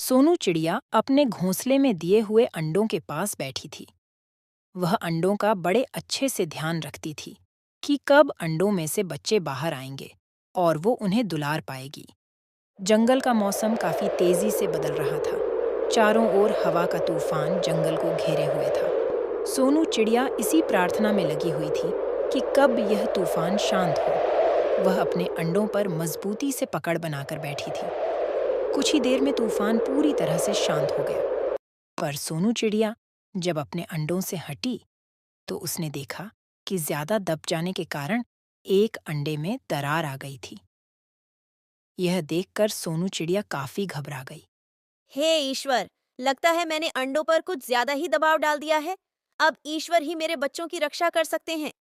सोनू चिड़िया अपने घोंसले में दिए हुए अंडों के पास बैठी थी। वह अंडों का बड़े अच्छे से ध्यान रखती थी कि कब अंडों में से बच्चे बाहर आएंगे और वो उन्हें दुलार पाएगी। जंगल का मौसम काफी तेजी से बदल रहा था। चारों ओर हवा का तूफान जंगल को घेरे हुए था। सोनू चिड़िया इसी प्रार्थना में लगी हुई थी कि कब यह तूफान शांत हो। वह अपने अंडों पर मजबूती से पकड़ बनाकर बैठी थी। कुछ ही देर में तूफान पूरी तरह से शांत हो गया, पर सोनू चिड़िया जब अपने अंडों से हटी तो उसने देखा कि ज्यादा दब जाने के कारण एक अंडे में दरार आ गई थी। यह देखकर सोनू चिड़िया काफी घबरा गई। हे ईश्वर, लगता है मैंने अंडों पर कुछ ज्यादा ही दबाव डाल दिया है। अब ईश्वर ही मेरे बच्चों की रक्षा कर सकते हैं।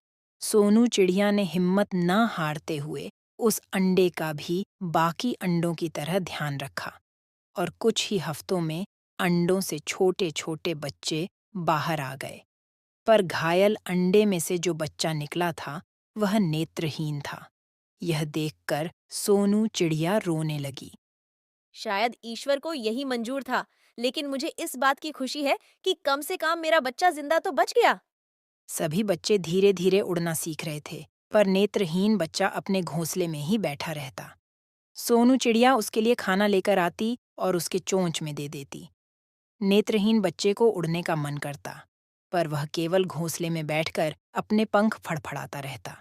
सोनू चिड़िया ने हिम्मत न हारते हुए उस अंडे का भी बाकी अंडों की तरह ध्यान रखा और कुछ ही हफ्तों में अंडों से छोटे छोटे बच्चे बाहर आ गए। पर घायल अंडे में से जो बच्चा निकला था वह नेत्रहीन था। यह देखकर सोनू चिड़िया रोने लगी। शायद ईश्वर को यही मंजूर था, लेकिन मुझे इस बात की खुशी है कि कम से कम मेरा बच्चा जिंदा तो बच गया। सभी बच्चे धीरे धीरे उड़ना सीख रहे थे, पर नेत्रहीन बच्चा अपने घोंसले में ही बैठा रहता। सोनू चिड़िया उसके लिए खाना लेकर आती और उसके चोंच में दे देती। नेत्रहीन बच्चे को उड़ने का मन करता, पर वह केवल घोंसले में बैठकर अपने पंख फड़फड़ाता रहता।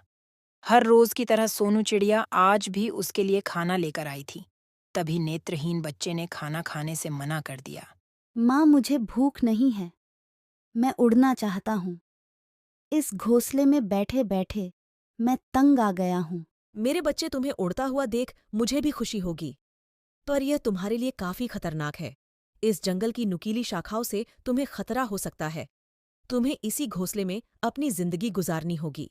हर रोज की तरह सोनू चिड़िया आज भी उसके लिए खाना लेकर आई थी। तभी नेत्रहीन बच्चे ने खाना खाने से मना कर दिया। माँ, मुझे भूख नहीं है। मैं उड़ना चाहता हूँ। इस घोंसले में बैठे बैठे मैं तंग आ गया हूँ। मेरे बच्चे तुम्हें उड़ता हुआ देख मुझे भी खुशी होगी, पर यह तुम्हारे लिए काफी खतरनाक है। इस जंगल की नुकीली शाखाओं से तुम्हें खतरा हो सकता है। तुम्हें इसी घोंसले में अपनी जिंदगी गुजारनी होगी।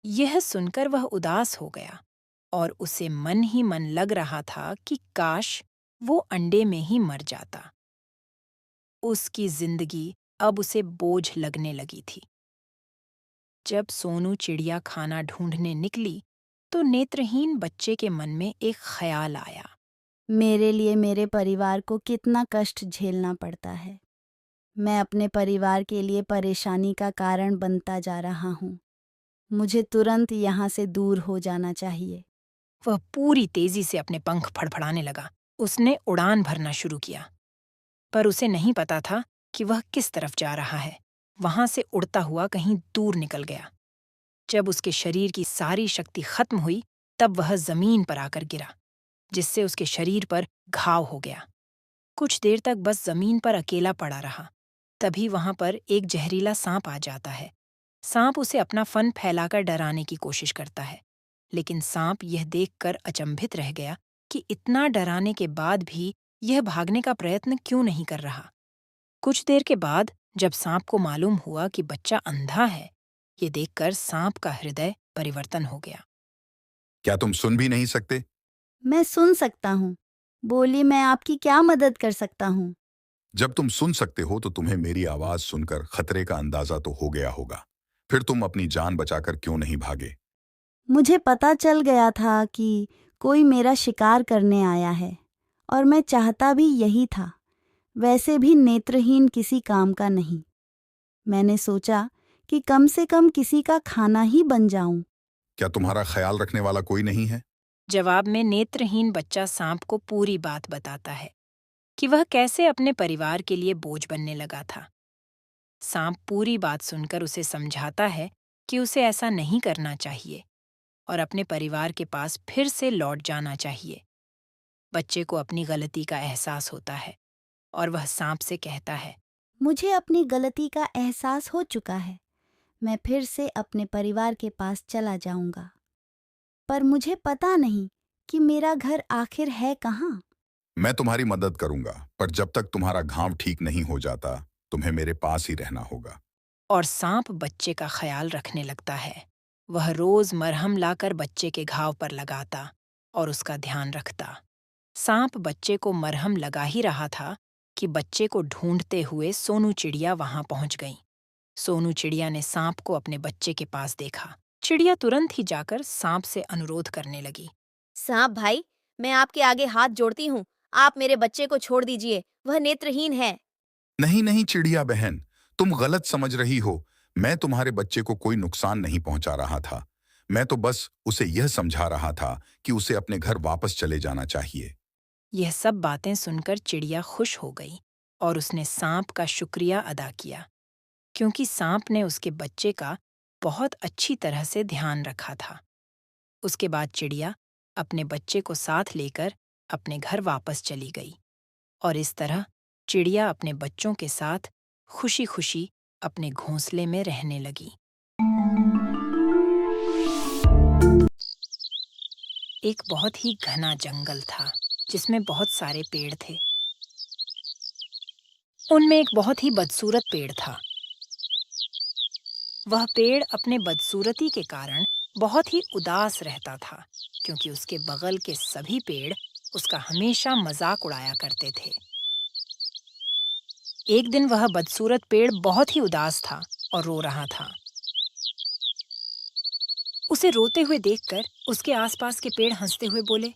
यह सुनकर वह उदास हो गया और उसे मन ही मन लग रहा था कि काश वो अंडे में ही मर जाता। उसकी जिंदगी अब उसे बोझ लगने लगी थी। जब सोनू चिड़िया खाना ढूंढने निकली तो नेत्रहीन बच्चे के मन में एक ख्याल आया। मेरे लिए मेरे परिवार को कितना कष्ट झेलना पड़ता है। मैं अपने परिवार के लिए परेशानी का कारण बनता जा रहा हूँ। मुझे तुरंत यहाँ से दूर हो जाना चाहिए। वह पूरी तेजी से अपने पंख फड़फड़ाने लगा। उसने उड़ान भरना शुरू किया, पर उसे नहीं पता था कि वह किस तरफ जा रहा है। वहां से उड़ता हुआ कहीं दूर निकल गया। जब उसके शरीर की सारी शक्ति खत्म हुई तब वह जमीन पर आकर गिरा, जिससे उसके शरीर पर घाव हो गया। कुछ देर तक बस जमीन पर अकेला पड़ा रहा। तभी वहां पर एक जहरीला सांप आ जाता है। सांप उसे अपना फन फैलाकर डराने की कोशिश करता है, लेकिन सांप यह देखकर अचंभित रह गया कि इतना डराने के बाद भी यह भागने का प्रयत्न क्यों नहीं कर रहा। कुछ देर के बाद जब सांप को मालूम हुआ कि बच्चा अंधा है, ये देखकर सांप का हृदय परिवर्तन हो गया। क्या तुम सुन भी नहीं सकते? मैं सुन सकता हूँ। बोलिए, मैं आपकी क्या मदद कर सकता हूँ? जब तुम सुन सकते हो तो तुम्हें मेरी आवाज सुनकर खतरे का अंदाजा तो हो गया होगा। फिर तुम अपनी जान बचाकर क्यों नहीं भागे? मुझे पता चल गया था कि कोई मेरा शिकार करने आया है और मैं चाहता भी यही था। वैसे भी नेत्रहीन किसी काम का नहीं। मैंने सोचा कि कम से कम किसी का खाना ही बन जाऊं। क्या तुम्हारा ख्याल रखने वाला कोई नहीं है? जवाब में नेत्रहीन बच्चा सांप को पूरी बात बताता है कि वह कैसे अपने परिवार के लिए बोझ बनने लगा था। सांप पूरी बात सुनकर उसे समझाता है कि उसे ऐसा नहीं करना चाहिए और अपने परिवार के पास फिर से लौट जाना चाहिए। बच्चे को अपनी गलती का एहसास होता है और वह सांप से कहता है, मुझे अपनी गलती का एहसास हो चुका है। मैं फिर से अपने परिवार के पास चला जाऊंगा। पर मुझे पता नहीं कि मेरा घर आखिर है कहाँ। मैं तुम्हारी मदद करूंगा, पर जब तक तुम्हारा घाव ठीक नहीं हो जाता तुम्हें मेरे पास ही रहना होगा। और सांप बच्चे का ख्याल रखने लगता है। वह रोज मरहम लाकर बच्चे के घाव पर लगाता और उसका ध्यान रखता। सांप बच्चे को मरहम लगा ही रहा था कि बच्चे को ढूंढते हुए सोनू चिड़िया वहां पहुंच गई। सोनू चिड़िया ने सांप को अपने बच्चे के पास देखा। चिड़िया तुरंत ही जाकर सांप से अनुरोध करने लगी। सांप भाई, मैं आपके आगे हाथ जोड़ती हूँ। आप मेरे बच्चे को छोड़ दीजिए, वह नेत्रहीन है। नहीं नहीं चिड़िया बहन, तुम गलत समझ रही हो। मैं तुम्हारे बच्चे को कोई नुकसान नहीं पहुंचा रहा था। मैं तो बस उसे यह समझा रहा था कि उसे अपने घर वापस चले जाना चाहिए। यह सब बातें सुनकर चिड़िया खुश हो गई और उसने सांप का शुक्रिया अदा किया, क्योंकि सांप ने उसके बच्चे का बहुत अच्छी तरह से ध्यान रखा था। उसके बाद चिड़िया अपने बच्चे को साथ लेकर अपने घर वापस चली गई और इस तरह चिड़िया अपने बच्चों के साथ खुशी-खुशी अपने घोंसले में रहने लगी। एक बहुत ही घना जंगल था जिसमें बहुत सारे पेड़ थे। उनमें एक बहुत ही बदसूरत पेड़ था। वह पेड़ अपने बदसूरती के कारण बहुत ही उदास रहता था, क्योंकि उसके बगल के सभी पेड़ उसका हमेशा मजाक उड़ाया करते थे। एक दिन वह बदसूरत पेड़ बहुत ही उदास था और रो रहा था। उसे रोते हुए देखकर उसके आसपास के पेड़ हंसते हुए बोले,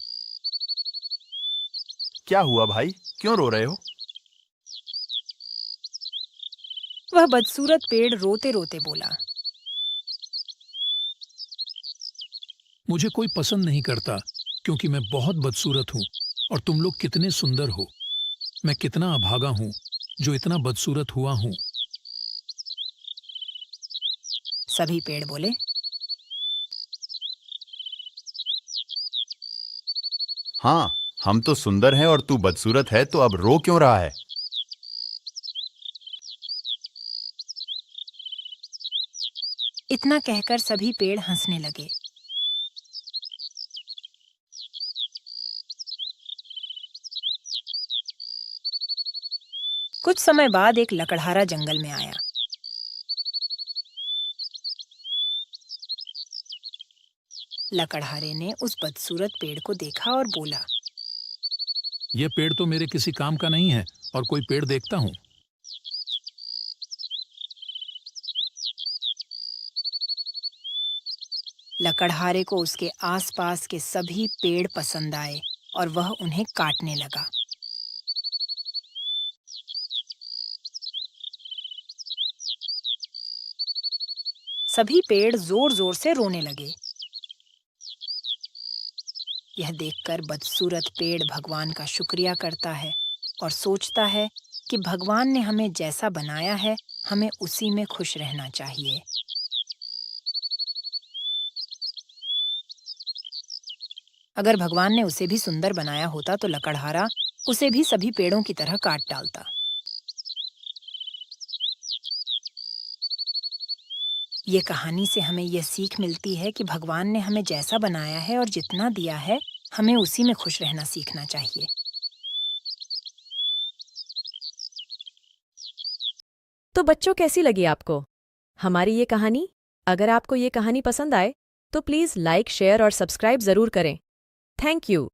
क्या हुआ भाई, क्यों रो रहे हो? वह बदसूरत पेड़ रोते-रोते बोला, मुझे कोई पसंद नहीं करता क्योंकि मैं बहुत बदसूरत हूँ और तुम लोग कितने सुंदर हो। मैं कितना अभागा हूँ जो इतना बदसूरत हुआ हूँ। सभी पेड़ बोले, हाँ, हम तो सुंदर हैं और तू बदसूरत है, तो अब रो क्यों रहा है? इतना कहकर सभी पेड़ हंसने लगे। कुछ समय बाद एक लकड़हारा जंगल में आया। लकड़हारे ने उस बदसूरत पेड़ को देखा और बोला, यह पेड़ तो मेरे किसी काम का नहीं है और कोई पेड़ देखता हूँ। लकड़हारे को उसके आसपास के सभी पेड़ पसंद आए और वह उन्हें काटने लगा। सभी पेड़ जोर-जोर से रोने लगे। यह देखकर बदसूरत पेड़ भगवान का शुक्रिया करता है और सोचता है कि भगवान ने हमें जैसा बनाया है, हमें उसी में खुश रहना चाहिए। अगर भगवान ने उसे भी सुंदर बनाया होता तो लकड़हारा उसे भी सभी पेड़ों की तरह काट डालता। ये कहानी से हमें यह सीख मिलती है कि भगवान ने हमें जैसा बनाया है और जितना दिया है, हमें उसी में खुश रहना सीखना चाहिए। तो बच्चों, कैसी लगी आपको हमारी ये कहानी? अगर आपको ये कहानी पसंद आए तो प्लीज़ लाइक, शेयर और सब्सक्राइब ज़रूर करें। Thank you.